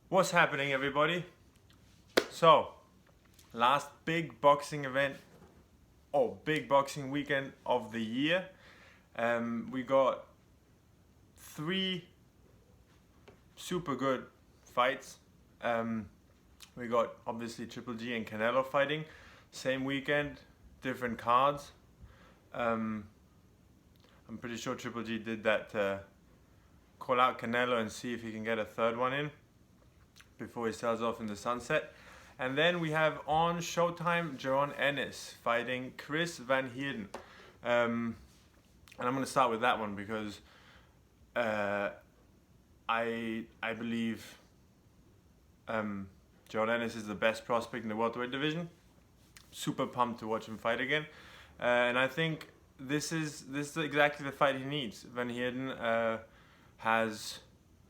What's happening, everybody? So, last big boxing event, big boxing weekend of the year. We got three super good fights. We got obviously Triple G and Canelo fighting, same weekend, different cards. I'm pretty sure Triple G did that to call out Canelo and see if he can get a third one in before he sails off in the sunset. And then we have on Showtime Jaron Ennis fighting Chris Van Heerden. And I'm going to start with that one because I believe Jaron Ennis is the best prospect in the welterweight division. Super pumped to watch him fight again. And I think this is exactly the fight he needs. Van Heerden has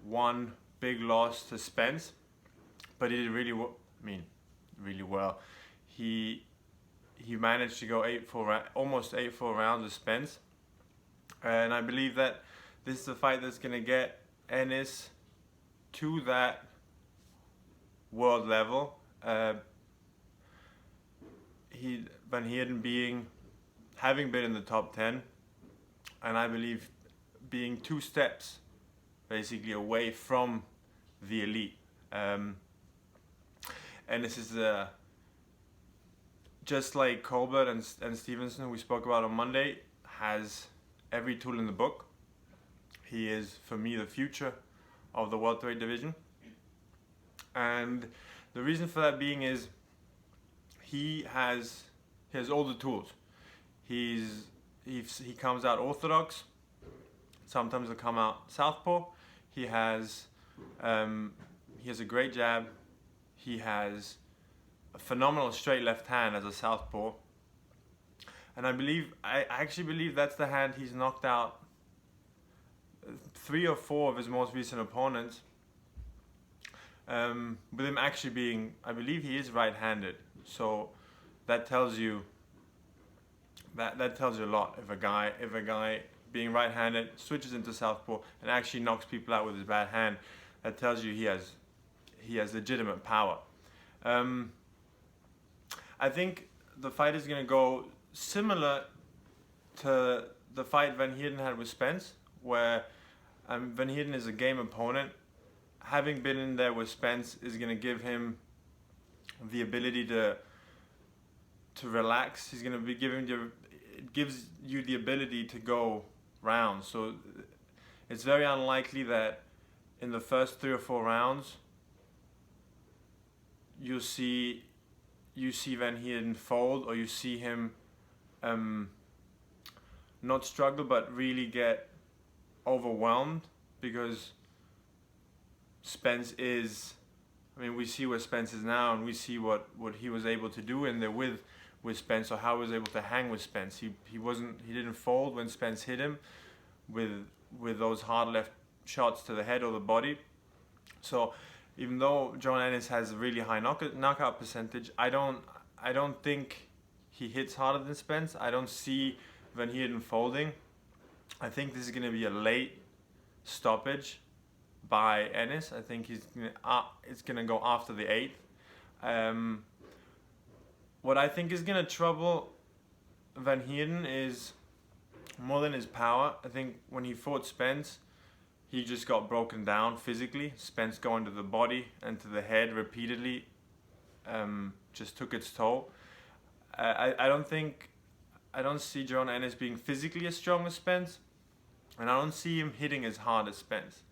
one big loss to Spence, but he did really well. He managed to go almost 8-4 rounds with Spence, and I believe that this is a fight that's gonna get Ennis to that world level. Van Heerden having been in the top 10, and I believe being 2 steps basically away from the elite. And this is just like Colbert and Stevenson, who we spoke about on Monday, has every tool in the book. He is, for me, the future of the welterweight division. And the reason for that being is he has all the tools. He comes out orthodox. Sometimes he'll come out southpaw. He has a great jab. He has a phenomenal straight left hand as a southpaw, and I actually believe that's the hand he's knocked out 3 or 4 of his most recent opponents. With him actually being, I believe he is right-handed, so that tells you a lot. If a guy being right-handed switches into southpaw and actually knocks people out with his bad hand, that tells you he has legitimate power. I think the fight is going to go similar to the fight Van Heerden had with Spence, where Van Heerden is a game opponent. Having been in there with Spence is going to give him the ability to relax. He's going to be it gives you the ability to go rounds. So it's very unlikely that in the first 3 or 4 rounds you see Van Heerden fold, or you see him not struggle but really get overwhelmed, because Spence is, we see where Spence is now, and we see what he was able to do in there with Spence, or how he was able to hang with Spence. He didn't fold when Spence hit him with those hard left shots to the head or the body. So even though Jaron Ennis has a really high knockout percentage, I don't think he hits harder than Spence. I don't see Van Heerden folding. I think this is going to be a late stoppage by Ennis. I think it's going to go after the 8th. What I think is going to trouble Van Heerden is more than his power. I think when he fought Spence, he just got broken down physically. Spence going to the body and to the head repeatedly just took its toll. I don't see Jaron Ennis being physically as strong as Spence, and I don't see him hitting as hard as Spence.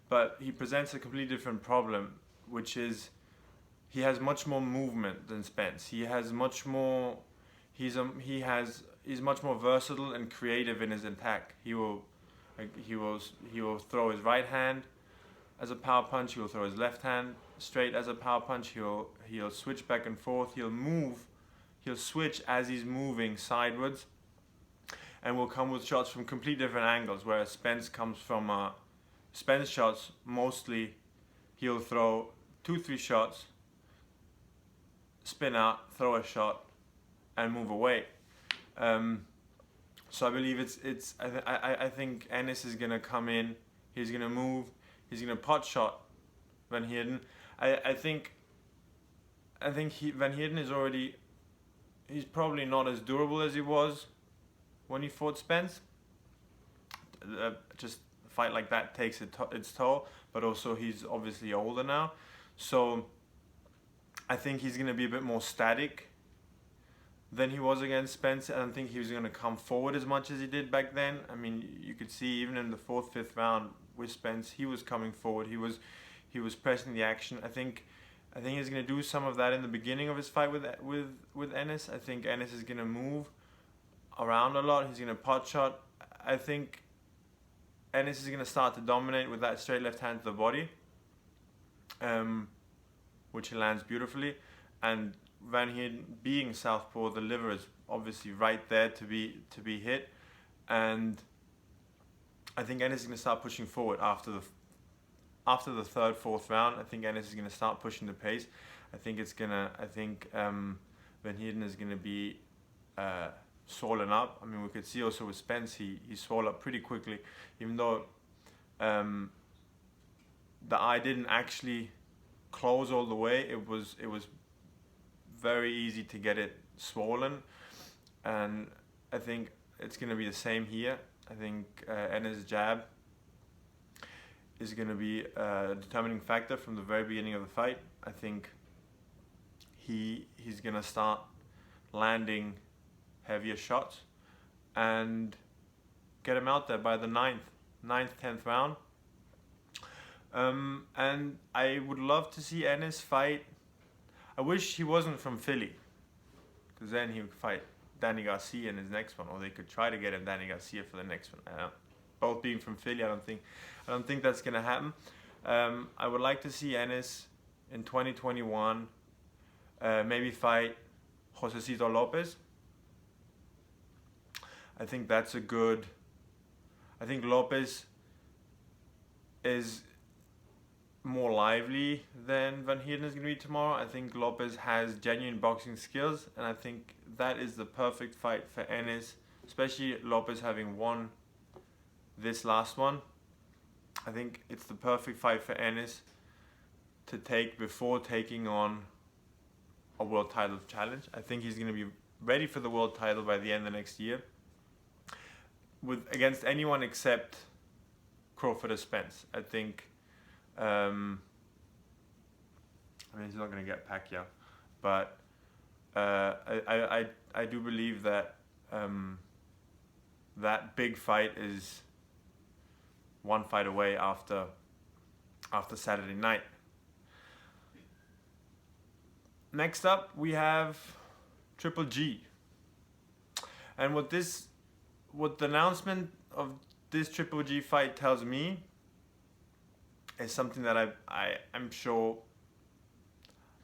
But he presents a completely different problem, which is he has much more movement than Spence. He has much more. He's much more versatile and creative in his attack. He will throw his right hand as a power punch. He will throw his left hand straight as a power punch. He'll switch back and forth. He'll switch as he's moving sideways, and will come with shots from completely different angles. Whereas Spence comes from Spence shots mostly. He'll throw 2-3 shots, spin out, throw a shot, and move away. So I believe I think Ennis is gonna come in. He's gonna move. He's gonna pot shot Van Heerden. I think Van Heerden is already, he's probably not as durable as he was when he fought Spence. Just a fight like that takes its toll, but also he's obviously older now, so I think he's going to be a bit more static than he was against Spence. I don't think he was going to come forward as much as he did back then. I mean, you could see even in the 4th, 5th round with Spence, he was coming forward. He was pressing the action. I think he's going to do some of that in the beginning of his fight with Ennis. I think Ennis is going to move around a lot. He's going to pot shot. I think Ennis is going to start to dominate with that straight left hand to the body, which he lands beautifully. And Van Heerden, being southpaw, the liver is obviously right there to be hit, and I think Ennis is going to start pushing forward after the 3rd, 4th round. I think Ennis is going to start pushing the pace. I think Van Heerden is going to be swollen up. I mean, we could see also with Spence, he swelled up pretty quickly, even though the eye didn't actually close all the way. It was very easy to get it swollen, and I think it's going to be the same here. I think Ennis' jab is going to be a determining factor from the very beginning of the fight. I think he's going to start landing heavier shots and get him out there by the 9th, 10th round. And I would love to see Ennis fight. I wish he wasn't from Philly, because then he would fight Danny Garcia in his next one, or they could try to get him Danny Garcia for the next one. Both being from Philly, I don't think that's gonna happen. I would like to see Ennis in 2021 maybe fight Josecito Lopez. I think that's a good. I think Lopez is more lively than Van Heerden is going to be tomorrow. I think Lopez has genuine boxing skills, and I think that is the perfect fight for Ennis, especially Lopez having won this last one. I think it's the perfect fight for Ennis to take before taking on a world title challenge. I think he's going to be ready for the world title by the end of next year, against anyone except Crawford or Spence. I think I mean, he's not going to get Pacquiao, but I do believe that that big fight is one fight away after Saturday night. Next up, we have Triple G, and what the announcement of this Triple G fight tells me is something that I'm sure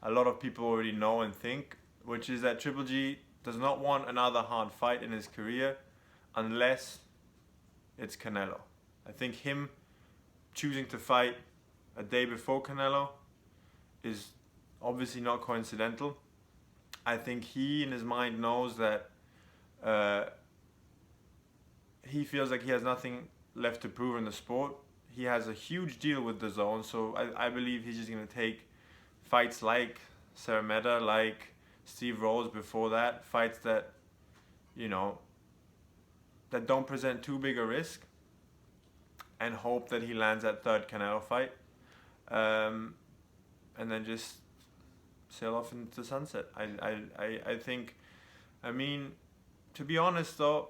a lot of people already know and think, which is that Triple G does not want another hard fight in his career unless it's Canelo. I think him choosing to fight a day before Canelo is obviously not coincidental. I think he in his mind knows that he feels like he has nothing left to prove in the sport. He has a huge deal with the zone, so I believe he's just going to take fights like Cerameta, like Steve Rose before that, fights that, that don't present too big a risk, and hope that he lands that 3rd Canelo fight, and then just sail off into the sunset. I think, I mean, to be honest though,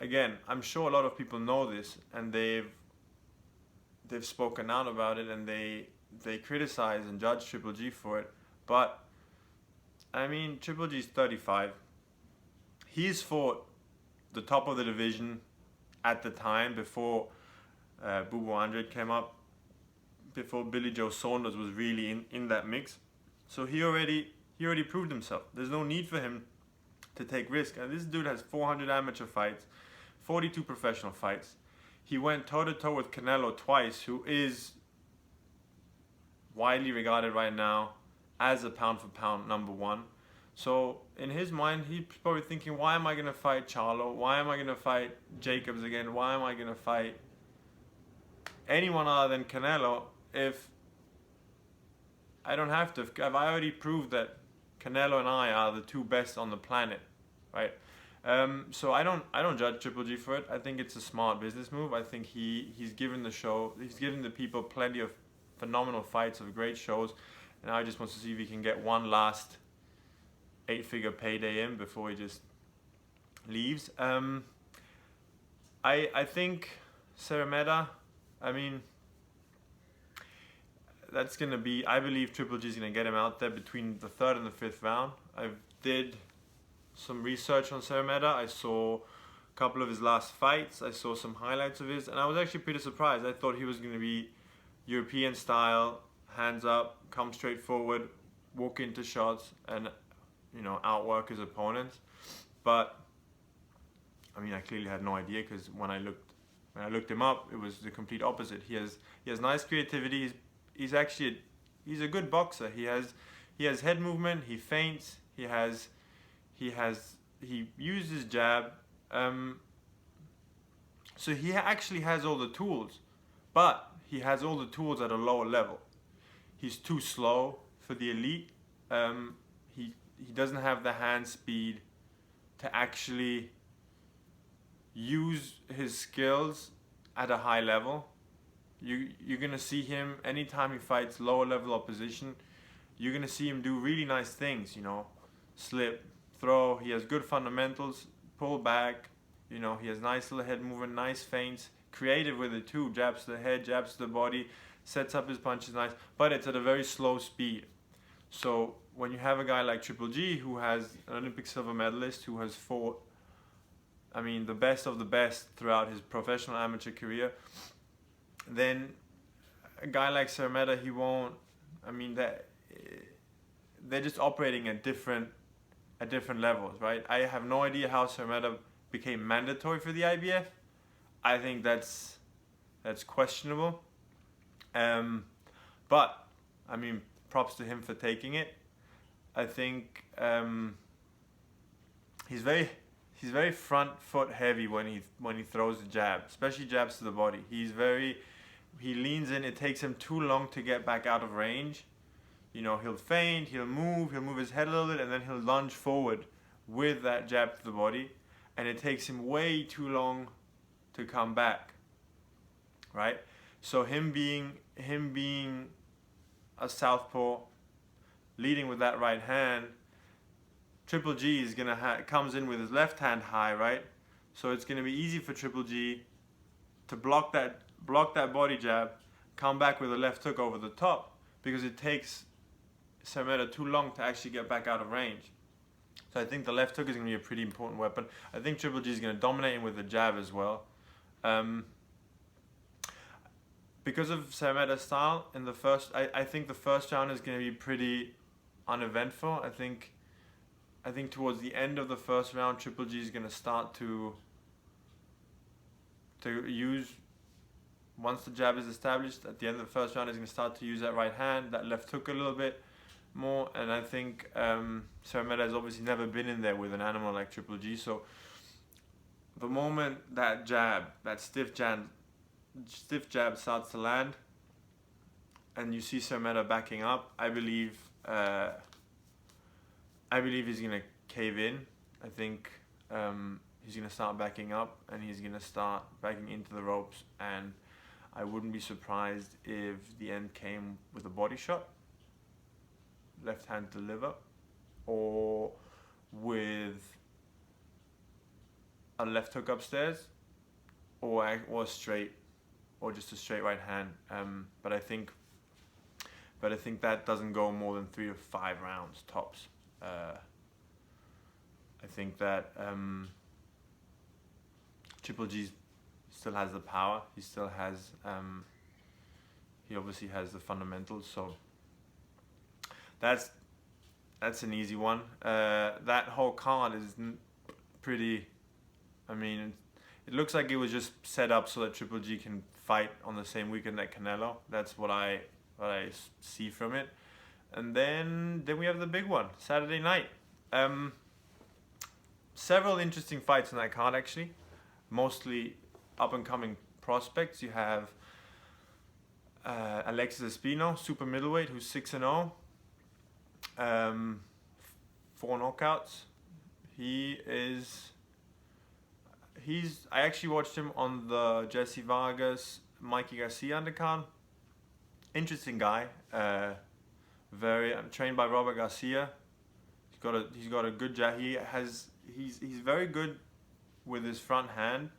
again, I'm sure a lot of people know this, and they've spoken out about it, and they criticize and judge Triple G for it. But I mean, Triple G's 35. He's fought the top of the division at the time before Bubu Andrade came up, before Billy Joe Saunders was really in that mix. So he already proved himself. There's no need for him to take risk. And this dude has 400 amateur fights, 42 professional fights. He went toe-to-toe with Canelo twice, who is widely regarded right now as a pound-for-pound number one. So in his mind, he's probably thinking, why am I going to fight Charlo? Why am I going to fight Jacobs again? Why am I going to fight anyone other than Canelo if I don't have to. I've already proved that Canelo and I are the two best on the planet, right? So I don't judge Triple G for it. I think it's a smart business move. I think he's given the people plenty of phenomenal fights of great shows, and now he just wants to see if he can get one last 8-figure payday in before he just leaves. I think Ceremeta, I mean, that's going to be, I believe Triple G is going to get him out there between the 3rd and the 5th round. I did some research on Ceremeta. I saw a couple of his last fights. I saw some highlights of his, and I was actually pretty surprised. I thought he was going to be European style, hands up, come straight forward, walk into shots, and outwork his opponents. But I mean, I clearly had no idea, because when I looked him up, it was the complete opposite. He has nice creativity. He's a good boxer. He has head movement. He feints. He uses jab. So he actually has all the tools, but he has all the tools at a lower level. He's too slow for the elite. He doesn't have the hand speed to actually use his skills at a high level. You're gonna see him anytime he fights lower level opposition. You're gonna see him do really nice things. Slip, throw. He has good fundamentals. Pull back. He has nice little head movement, nice feints. Creative with it too. Jabs to the head, jabs to the body. Sets up his punches nice, but it's at a very slow speed. So when you have a guy like Triple G, who has an Olympic silver medalist, who has fought, I mean, the best of the best throughout his professional amateur career, then a guy like Ceremeta, he won't. I mean, they're just operating at different levels, right? I have no idea how Ceremeta became mandatory for the IBF. I think that's questionable. But I mean, props to him for taking it. I think he's very front foot heavy when he throws the jab, especially jabs to the body. He leans in. It takes him too long to get back out of range. He'll feint, he'll move his head a little bit, and then he'll lunge forward with that jab to the body, and it takes him way too long to come back. Right? So him being a southpaw, leading with that right hand, Triple G is comes in with his left hand high, right? So it's gonna be easy for Triple G to block that body jab, come back with a left hook over the top, because it takes Ceremeta too long to actually get back out of range. So I think the left hook is gonna be a pretty important weapon. I think Triple G is gonna dominate him with the jab as well. Because of Ceremeta's style in the first, I think the first round is going to be pretty uneventful. I think towards the end of the first round, Triple G is going to start to use, once the jab is established, at the end of the first round, he's going to start to use that right hand, that left hook a little bit more. And I think Ceremeta has obviously never been in there with an animal like Triple G. So the moment that stiff jab starts to land, and you see Ceremeta backing up, I believe he's gonna cave in. I think he's gonna start backing up, and he's gonna start backing into the ropes, and I wouldn't be surprised if the end came with a body shot, left hand to liver, or with a left hook upstairs, or straight, or just a straight right hand. But I think that doesn't go more than 3 or 5 rounds tops. I think that Triple G still has the power. He still has. He obviously has the fundamentals. So that's an easy one. That whole card is pretty. I mean, it looks like it was just set up so that Triple G can fight on the same weekend that Canelo. That's what I see from it. And then we have the big one, Saturday night. Several interesting fights on that card, actually. Mostly up and coming prospects. You have Alexis Espino, super middleweight, who's 6-0, 4 knockouts. I actually watched him on the Jesse Vargas, Mikey Garcia undercard. Interesting guy. I'm trained by Robert Garcia. He's got a good jab. He's very good with his front hand.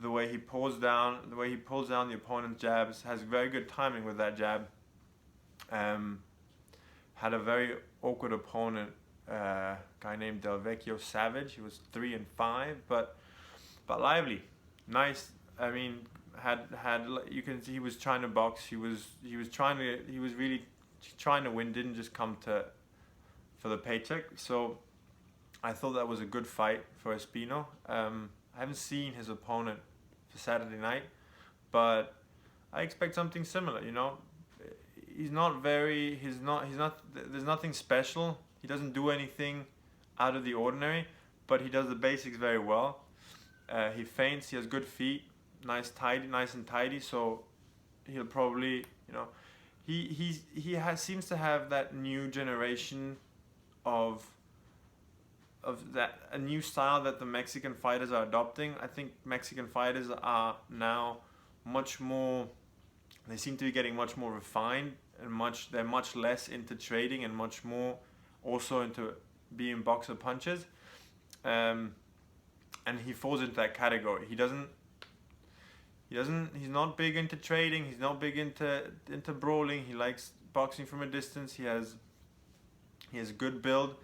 The way he pulls down the opponent's jabs, has very good timing with that jab. Had a very awkward opponent, guy named Del Vecchio Savage. He was 3-5, but lively, nice. I mean, you can see he was trying to box. He was really trying to win. Didn't just come for the paycheck. So I thought that was a good fight for Espino. I haven't seen his opponent for Saturday night, but I expect something similar. You know, there's nothing special. He doesn't do anything out of the ordinary, but he does the basics very well. He feints. He has good feet, nice and tidy. So he'll probably, you know, he seems to have that new generation of that, a new style that the Mexican fighters are adopting. I think Mexican fighters are now they seem to be getting much more refined, and they're much less into trading and much more also into being boxer punches. And he falls into that category. He's not big into trading. He's not big into brawling. He likes boxing from a distance. He has good build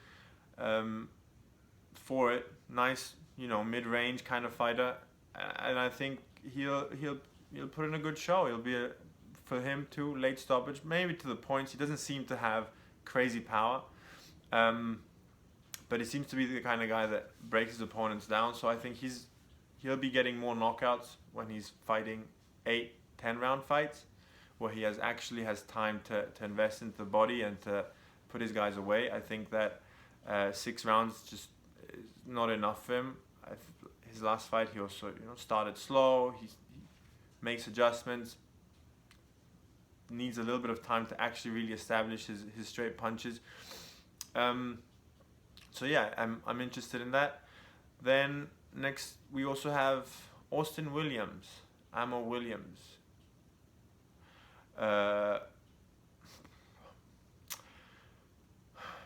for it. Nice, you know, mid-range kind of fighter. And I think he'll put in a good show. It'll be for him too, late stoppage, maybe to the points. He doesn't seem to have crazy power. But he seems to be the kind of guy that breaks his opponents down. So I think he'll be getting more knockouts when he's fighting 8-10 round fights, where he has time to invest into the body and to put his guys away. I think that 6 rounds just is not enough for him. His last fight, he also started slow. He makes adjustments. Needs a little bit of time to actually really establish his straight punches. So yeah, I'm interested in that. Then next we also have Austin Williams, Amo Williams.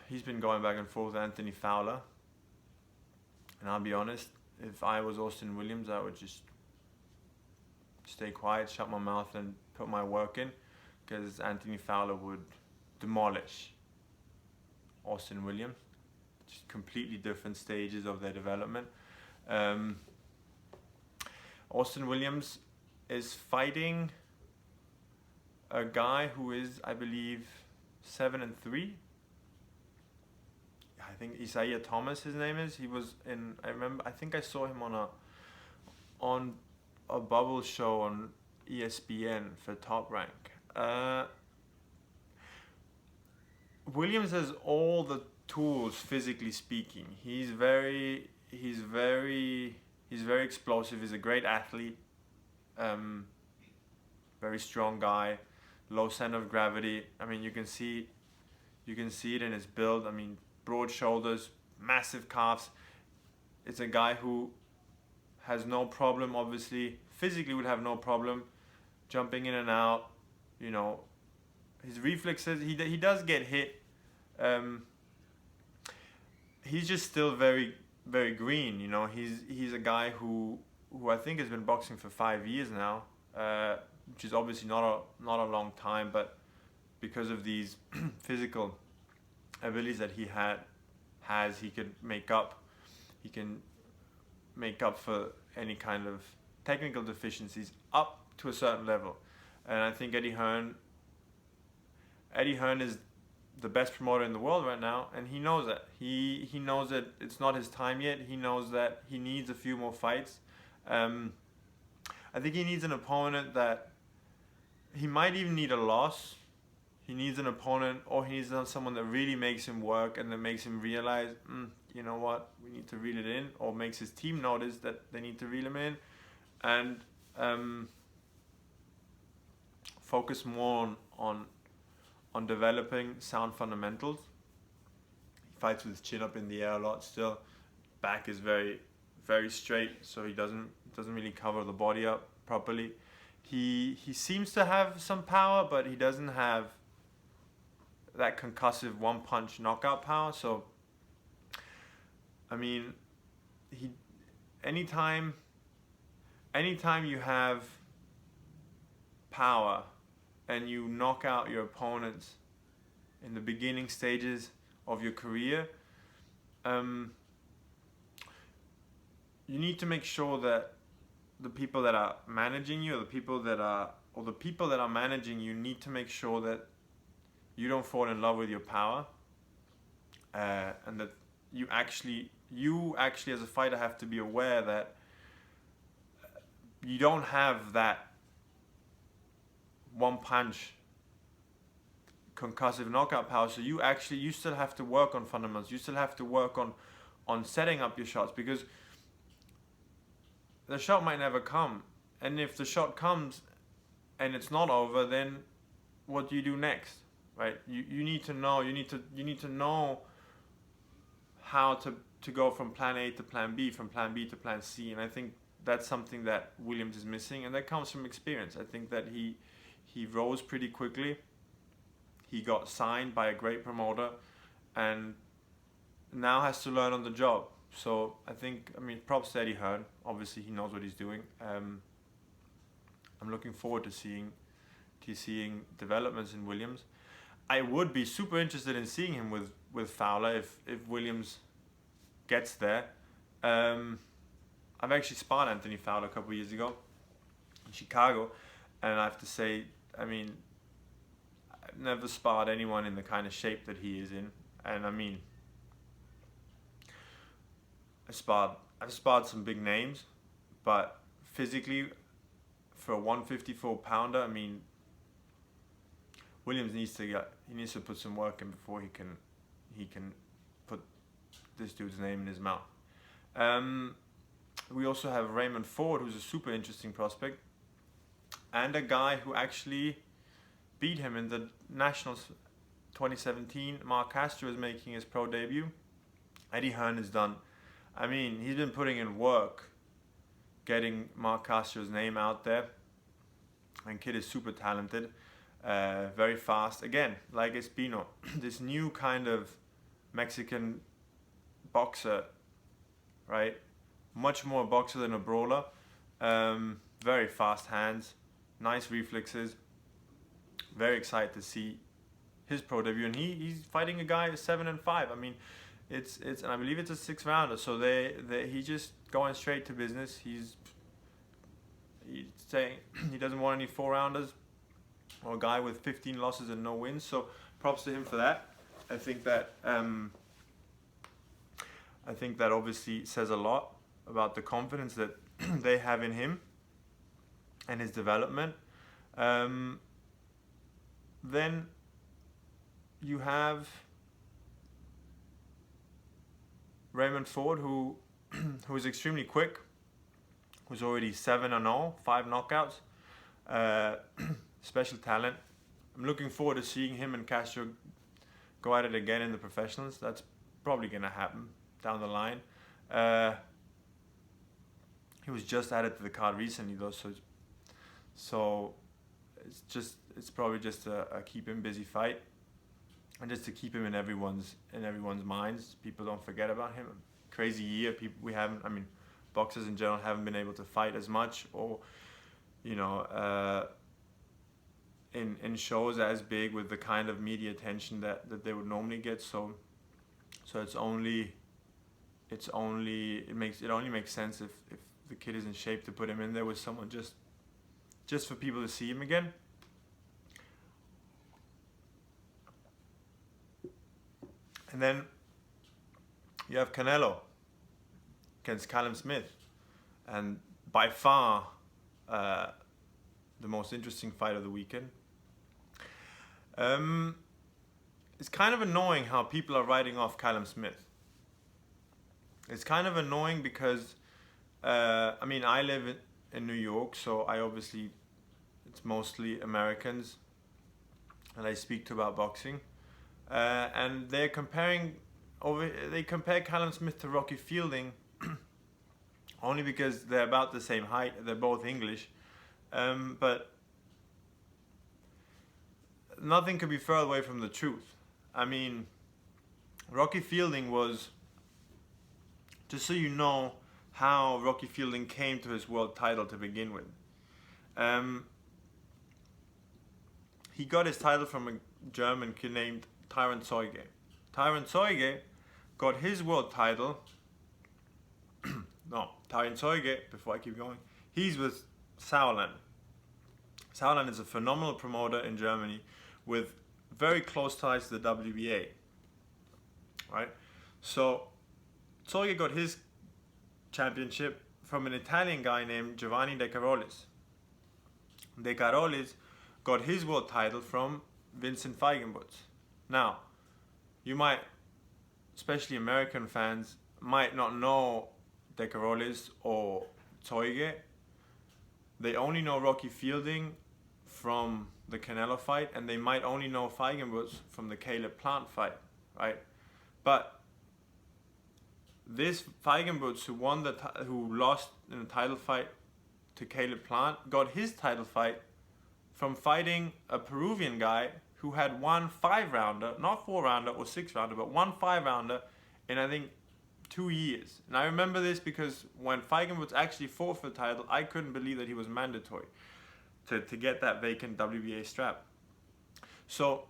He's been going back and forth with Anthony Fowler. And I'll be honest, if I was Austin Williams, I would just stay quiet, shut my mouth and put my work in, because Anthony Fowler would demolish Austin Williams. Just completely different stages of their development. Austin Williams is fighting a guy who is, I believe, 7-3. I think Isaiah Thomas, his name is. He was in. I think I saw him on a bubble show on ESPN for Top Rank. Williams has all the tools, physically speaking. He's very explosive. He's a great athlete. Very strong guy. Low center of gravity. I mean, you can see it in his build. I mean, broad shoulders, massive calves. It's a guy who has no problem, obviously, physically would have no problem jumping in and out. You know, his reflexes, he does get hit. He's just still very, very green. You know, he's a guy who I think has been boxing for 5 years now, which is obviously not a long time, but because of these physical abilities that he can make up for any kind of technical deficiencies up to a certain level. And I think Eddie Hearn is the best promoter in the world right now, and he knows that. He knows that it's not his time yet. He knows that he needs a few more fights. I think he needs an opponent that he might even need a loss. He needs an opponent, or he needs someone that really makes him work and that makes him realize, you know what, we need to reel it in, or makes his team notice that they need to reel him in. And focus more on developing sound fundamentals. He fights with his chin up in the air a lot still. Back is very, very straight, so he doesn't really cover the body up properly. He seems to have some power, but he doesn't have that concussive one-punch knockout power. So, I mean, anytime you have power and you knock out your opponents in the beginning stages of your career, you need to make sure that the people that are managing you, or the people that are managing you, need to make sure that you don't fall in love with your power, and that you actually as a fighter have to be aware that you don't have that one punch concussive knockout power. So you still have to work on fundamentals. You still have to work on setting up your shots, because the shot might never come. And if the shot comes and it's not over, then what do you do next? Right? You need to know. You need to know how to go from plan A to plan B, from plan B to plan C. And I think that's something that Williams is missing, and that comes from experience. I think that he rose pretty quickly. He got signed by a great promoter, and now has to learn on the job. So I mean, props to Eddie Hearn. Obviously, he knows what he's doing. I'm looking forward to seeing developments in Williams. I would be super interested in seeing him with Fowler if Williams gets there. I've actually sparred Anthony Fowler a couple of years ago in Chicago, and I have to say, I mean, I've never sparred anyone in the kind of shape that he is in. And I mean, I've sparred some big names, but physically, for a 154 pounder, I mean, Williams needs to put some work in before he can put this dude's name in his mouth. We also have Raymond Ford, who's a super interesting prospect, and a guy who actually beat him in the Nationals 2017. Mark Castro is making his pro debut. Eddie Hearn is done. I mean, he's been putting in work getting Mark Castro's name out there. And kid is super talented, very fast. Again, like Espino, this new kind of Mexican boxer, right? Much more a boxer than a brawler. Very fast hands, nice reflexes. Very excited to see his pro debut, and he's fighting a guy 7-5. I mean, it's and I believe it's a 6 rounder. So he's just going straight to business. He's saying he doesn't want any 4 rounders or a guy with 15 losses and no wins. So props to him for that. I think that obviously says a lot about the confidence that they have in him and his development. Then you have Raymond Ford, who is extremely quick, who's already 7-0, 5 knockouts, special talent. I'm looking forward to seeing him and Castro go at it again in the professionals. That's probably going to happen down the line. He was just added to the card recently, though, so it's probably just a keep him busy fight, and just to keep him in everyone's minds. People don't forget about him. Crazy year. Boxers in general haven't been able to fight as much, or in shows as big with the kind of media attention that they would normally get. So it only makes sense if the kid is in shape to put him in there with someone just for people to see him again. And then you have Canelo against Callum Smith, and by far the most interesting fight of the weekend. It's kind of annoying how people are writing off Callum Smith. It's kind of annoying because I live in New York, so I obviously it's mostly Americans that I speak to about boxing, and they compare Callum Smith to Rocky Fielding only because they're about the same height. They're both English, but nothing could be further away from the truth. I mean, Rocky Fielding was, just so you know how Rocky Fielding came to his world title to begin with. He got his title from a German kid named Tyron Zeuge. Tyron Zeuge got his world title. No, Tyron Zeuge, before I keep going, he's with Sauerland. Sauerland is a phenomenal promoter in Germany with very close ties to the WBA. Right? So Zeuge got his championship from an Italian guy named Giovanni De Carolis. De Carolis got his world title from Vincent Feigenbutz. Now, you might, especially American fans, might not know De Carolis or Zeuge. They only know Rocky Fielding from the Canelo fight, and they might only know Feigenbutz from the Caleb Plant fight, right? But this Feigenbutz, who lost in a title fight to Caleb Plant, got his title fight from fighting a Peruvian guy who had won 5-rounder, not 4-rounder or 6-rounder, but one 5-rounder in, I think, 2 years. And I remember this because when Feigenbutz actually fought for the title, I couldn't believe that he was mandatory to get that vacant WBA strap. So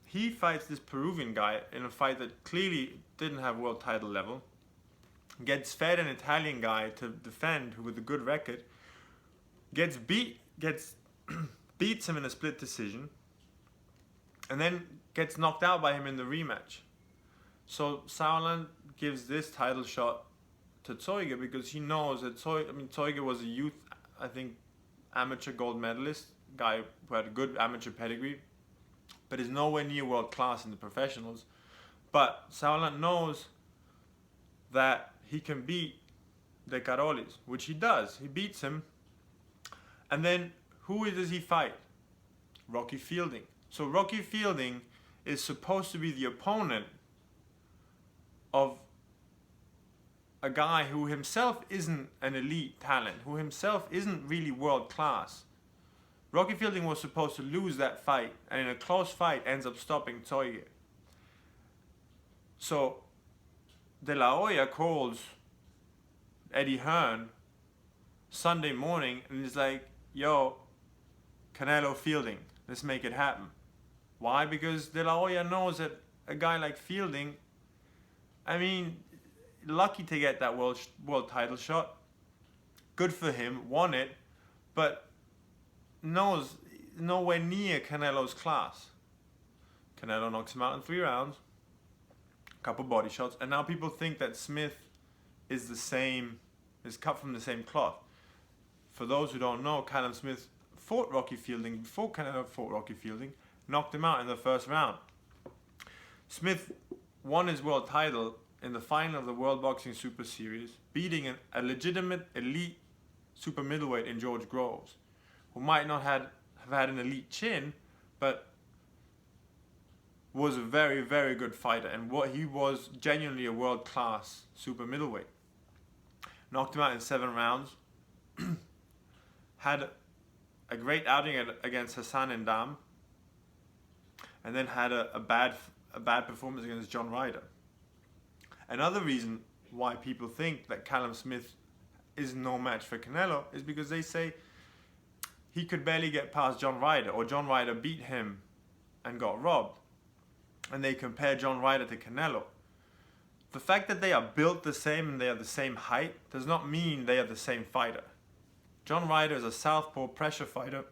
he fights this Peruvian guy in a fight that clearly didn't have world title level, gets fed an Italian guy to defend who with a good record, beats him in a split decision, and then gets knocked out by him in the rematch. So Sauerland gives this title shot to Zeuge because he knows that Zeuge was a youth, I think, amateur gold medalist, guy who had a good amateur pedigree, but is nowhere near world class in the professionals. But Sauerland knows that he can beat De Carolis, which he does. He beats him. And then who does he fight? Rocky Fielding. So Rocky Fielding is supposed to be the opponent of a guy who himself isn't an elite talent, who himself isn't really world class. Rocky Fielding was supposed to lose that fight, and in a close fight ends up stopping Zeuge. So De La Hoya calls Eddie Hearn Sunday morning and is like, yo, Canelo Fielding, let's make it happen. Why? Because De La Hoya knows that a guy like Fielding, I mean, lucky to get that world title shot. Good for him, won it, but knows nowhere near Canelo's class. Canelo knocks him out in 3 rounds, a couple body shots, and now people think that Smith is cut from the same cloth. For those who don't know, Callum Smith fought Rocky Fielding before Canelo fought Rocky Fielding, knocked him out in the first round. Smith won his world title in the final of the World Boxing Super Series, beating a legitimate elite super middleweight in George Groves, who might not have had an elite chin, but was a very, very good fighter, and he was genuinely a world-class super middleweight. Knocked him out in 7 rounds, had a great outing against Hassan Ndam, and then had a bad performance against John Ryder. Another reason why people think that Callum Smith is no match for Canelo is because they say he could barely get past John Ryder, or John Ryder beat him and got robbed. And they compare John Ryder to Canelo. The fact that they are built the same and they are the same height does not mean they are the same fighter. John Ryder is a southpaw pressure fighter.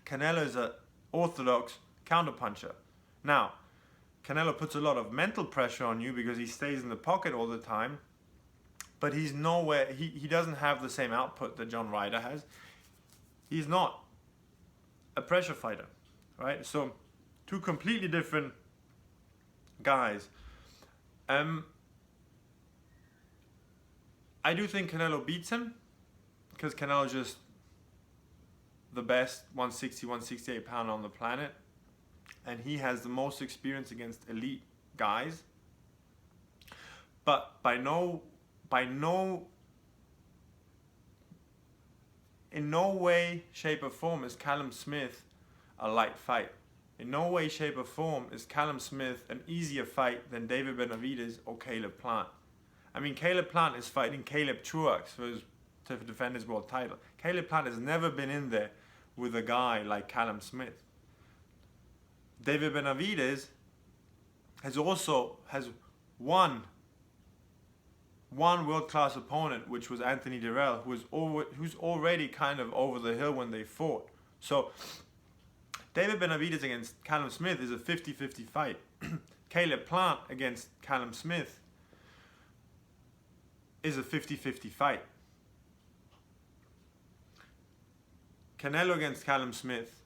Canelo is an orthodox counterpuncher. Now, Canelo puts a lot of mental pressure on you because he stays in the pocket all the time, but he's nowhere, he doesn't have the same output that John Ryder has. He's not a pressure fighter, right? So, 2 completely different guys. I do think Canelo beats him because Canelo just the best 160, 168 pounder on the planet, and he has the most experience against elite guys. But in no way, shape or form is Callum Smith a light fight. In no way, shape or form is Callum Smith an easier fight than David Benavidez or Caleb Plant. I mean, Caleb Plant is fighting Caleb Truax to defend his world title. Caleb Plant has never been in there with a guy like Callum Smith. David Benavidez has one world-class opponent, which was Anthony Dirrell, who's already kind of over the hill when they fought. So David Benavidez against Callum Smith is a 50-50 fight. Caleb Plant against Callum Smith is a 50-50 fight. Canelo against Callum Smith,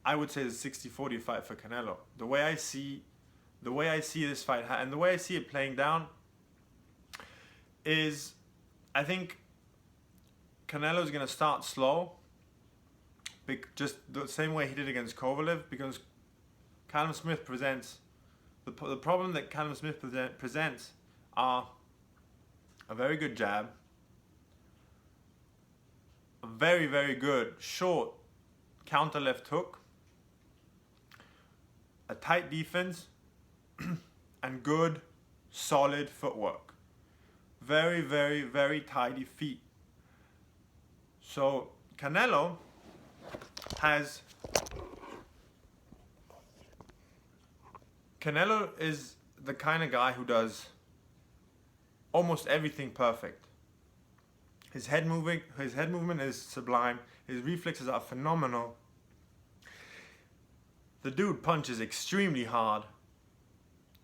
I would say is a 60-40 fight for Canelo. The way I see this fight, and the way I see it playing down, is I think Canelo's going to start slow, just the same way he did against Kovalev, because Callum Smith presents the problem that Callum Smith presents are a very good jab, a very, very good short counter left hook, a tight defense, and good solid footwork. Very, very, very tidy feet. So Canelo is the kind of guy who does almost everything perfect. His head movement is sublime. His reflexes are phenomenal. The dude punches extremely hard,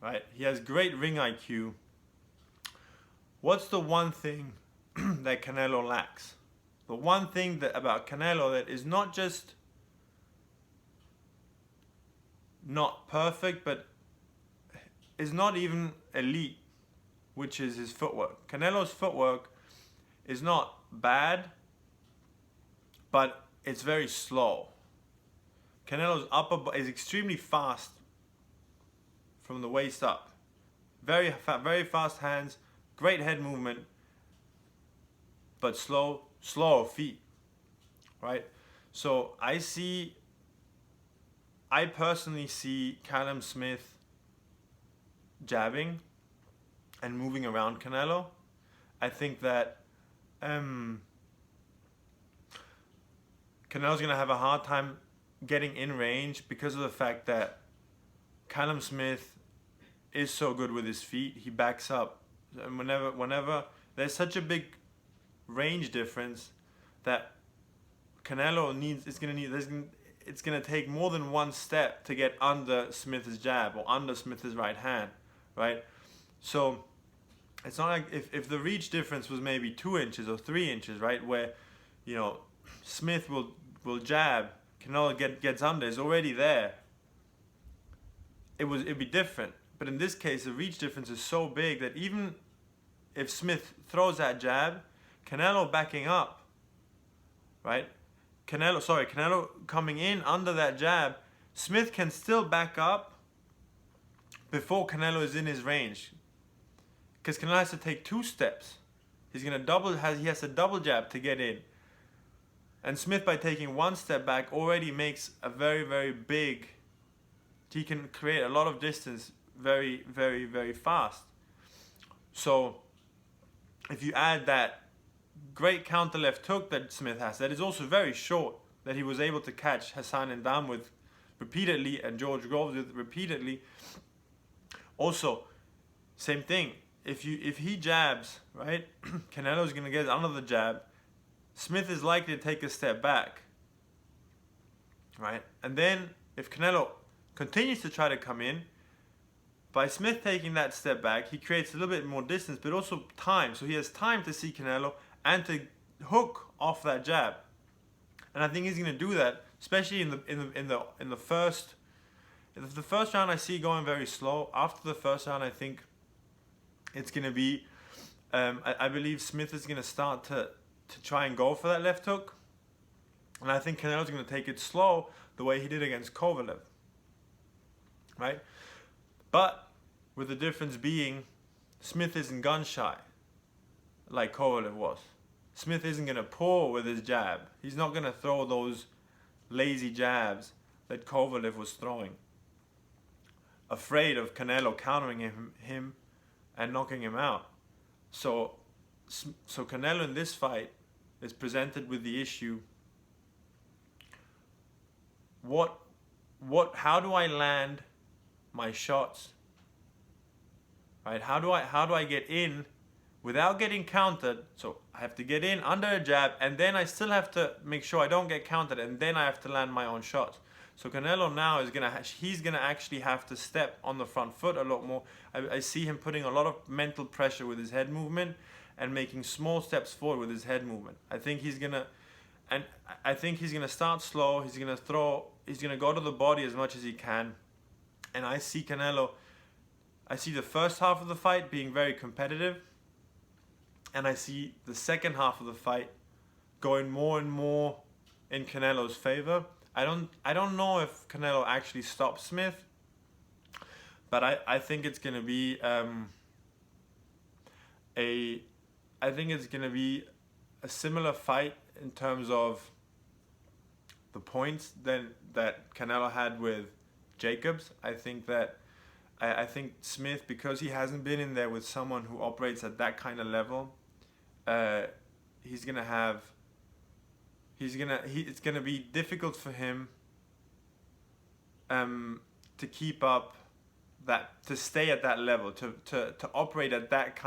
right? He has great ring IQ. What's the one thing that Canelo lacks? The one thing about Canelo that is not just not perfect, but is not even elite, which is his footwork. Canelo's footwork is not bad, but it's very slow. Canelo's upper is extremely fast from the waist up. Very fast hands, great head movement, but slower feet, right? So I personally see Callum Smith jabbing and moving around Canelo. I think that Canelo's going to have a hard time getting in range because of the fact that Callum Smith is so good with his feet. He backs up. And whenever there's such a big range difference that Canelo it's going to take more than one step to get under Smith's jab or under Smith's right hand, right? So it's not like if the reach difference was maybe 2 inches or 3 inches, right, where, you know, Smith will jab, Canelo gets under, is already there. It'd be different. But in this case, the reach difference is so big that even if Smith throws that jab, Canelo backing up, right? Canelo coming in under that jab, Smith can still back up before Canelo is in his range. Because Canelo has to take 2 steps. He has to double jab to get in. And Smith, by taking 1 step back, already makes a very, very big, he can create a lot of distance very, very, very fast. So if you add that great counter left hook that Smith has, that is also very short, that he was able to catch Hassan N'Dam with repeatedly and George Groves with repeatedly. Also, same thing. If he jabs, right, Canelo's going to get under the jab. Smith is likely to take a step back, right? And then if Canelo continues to try to come in, by Smith taking that step back, he creates a little bit more distance, but also time. So he has time to see Canelo and to hook off that jab. And I think he's going to do that, especially in the first. If the first round I see going very slow. After the first round, I think it's going to be. I believe Smith is going to start to try and go for that left hook. And I think Canelo's going to take it slow the way he did against Kovalev. Right? But with the difference being, Smith isn't gun shy like Kovalev was. Smith isn't going to pull with his jab. He's not going to throw those lazy jabs that Kovalev was throwing. Afraid of Canelo countering him and knocking him out. So Canelo in this fight is presented with the issue, how do I land my shots? Right? How do I get in without getting countered? So I have to get in under a jab, and then I still have to make sure I don't get countered, and then I have to land my own shots. So Canelo now he's gonna actually have to step on the front foot a lot more. I see him putting a lot of mental pressure with his head movement and making small steps forward with his head movement. I think he's gonna start slow. He's gonna go to the body as much as he can. And I see Canelo, I see the first half of the fight being very competitive, and I see the second half of the fight going more and more in Canelo's favor. I don't know if Canelo actually stops Smith, but I think it's gonna be a similar fight in terms of the points that Canelo had with Jacobs. I think Smith, because he hasn't been in there with someone who operates at that kind of level, it's gonna be difficult for him to keep up to stay at that level, to operate at that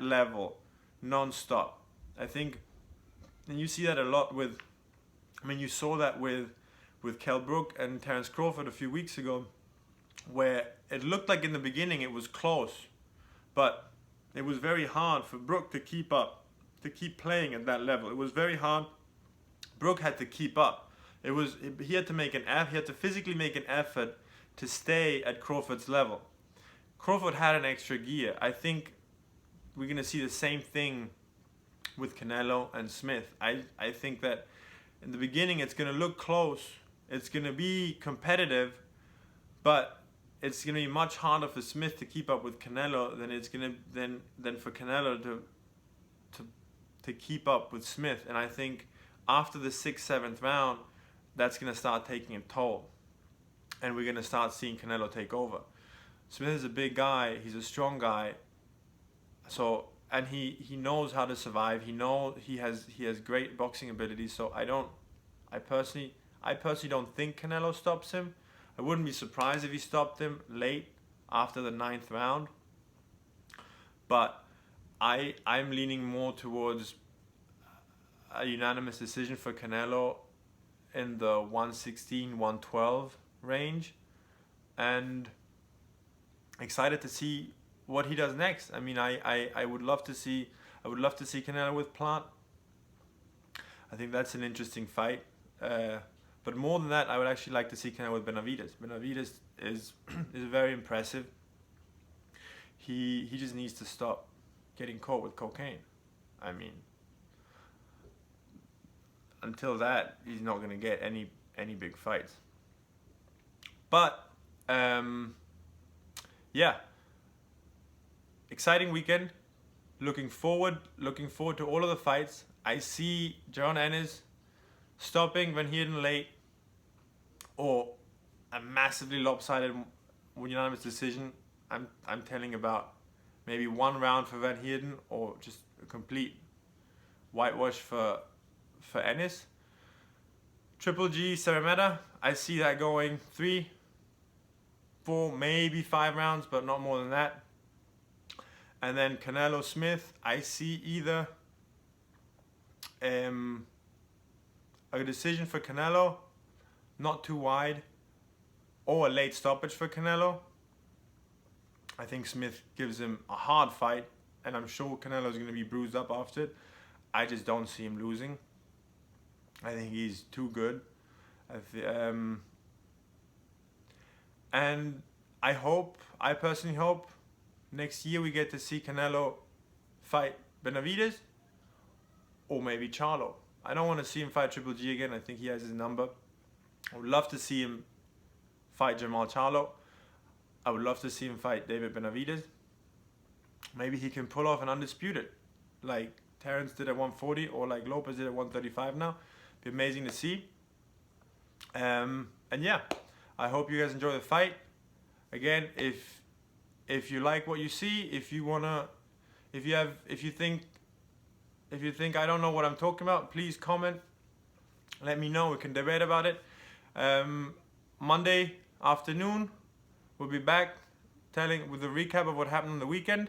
level non-stop. I think, and you see that a lot you saw that with Kell Brook and Terence Crawford a few weeks ago, where it looked like in the beginning it was close, but it was very hard for Brook to keep playing at that level. It was very hard. Brook had to keep up. He had to physically make an effort to stay at Crawford's level. Crawford had an extra gear. I think we're going to see the same thing with Canelo and Smith. I think that in the beginning it's going to look close. It's going to be competitive, but it's going to be much harder for Smith to keep up with Canelo than for Canelo to keep up with Smith. And I think after the 6th, 7th round, that's going to start taking a toll, and we're going to start seeing Canelo take over. Smith is a big guy. He's a strong guy. And he knows how to survive. He has great boxing ability. So I personally don't think Canelo stops him. I wouldn't be surprised if he stopped him late after the 9th round. But I'm leaning more towards a unanimous decision for Canelo in the 116, 112 range, and excited to see what he does next. I mean, I would love to see Canelo with Plant. I think that's an interesting fight. But more than that, I would actually like to see Canelo with Benavidez. Benavidez is very impressive. He just needs to stop getting caught with cocaine. I mean, until that, he's not going to get any big fights. But yeah, exciting weekend. Looking forward to all of the fights. I see Jaron Ennis stopping Van Heerden late, or a massively lopsided unanimous decision. I'm telling about maybe one round for Van Heerden, or just a complete whitewash for Ennis. Triple G Seremeta, I see that going 3, 4, maybe 5 rounds, but not more than that. And then Canelo Smith, I see either a decision for Canelo, not too wide, or a late stoppage for Canelo. I think Smith gives him a hard fight, and I'm sure Canelo's going to be bruised up after it. I just don't see him losing. I think he's too good. And I personally hope next year we get to see Canelo fight Benavidez, or maybe Charlo. I don't want to see him fight Triple G again. I think he has his number. I would love to see him fight Jamal Charlo. I would love to see him fight David Benavidez. Maybe he can pull off an undisputed, like Terence did at 140, or like Lopez did at 135 now. Be amazing to see. And yeah, I hope you guys enjoy the fight. Again, if you like what you see, if you think I don't know what I'm talking about, please comment. Let me know. We can debate about it. Monday afternoon, we'll be back with a recap of what happened on the weekend.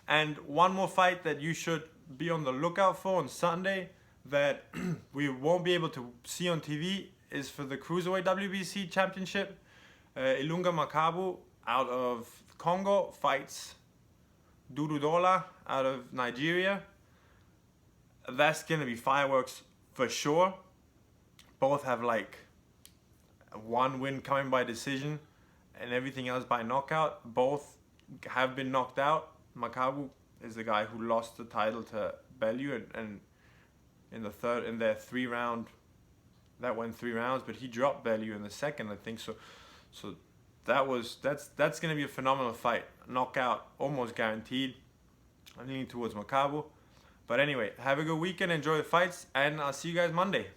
And one more fight that you should be on the lookout for on Sunday that we won't be able to see on TV is for the Cruiserweight WBC Championship. Ilunga Makabu out of Congo fights Dudu Dola out of Nigeria. That's going to be fireworks for sure. Both have like one win coming by decision and everything else by knockout. Both have been knocked out. Makabu is the guy who lost the title to Bellew, and in their 3-round, that went 3 rounds, but he dropped Bellew in the second, I think. So that's gonna be a phenomenal fight. Knockout almost guaranteed. I'm leaning towards Makabu. But anyway, have a good weekend, enjoy the fights, and I'll see you guys Monday.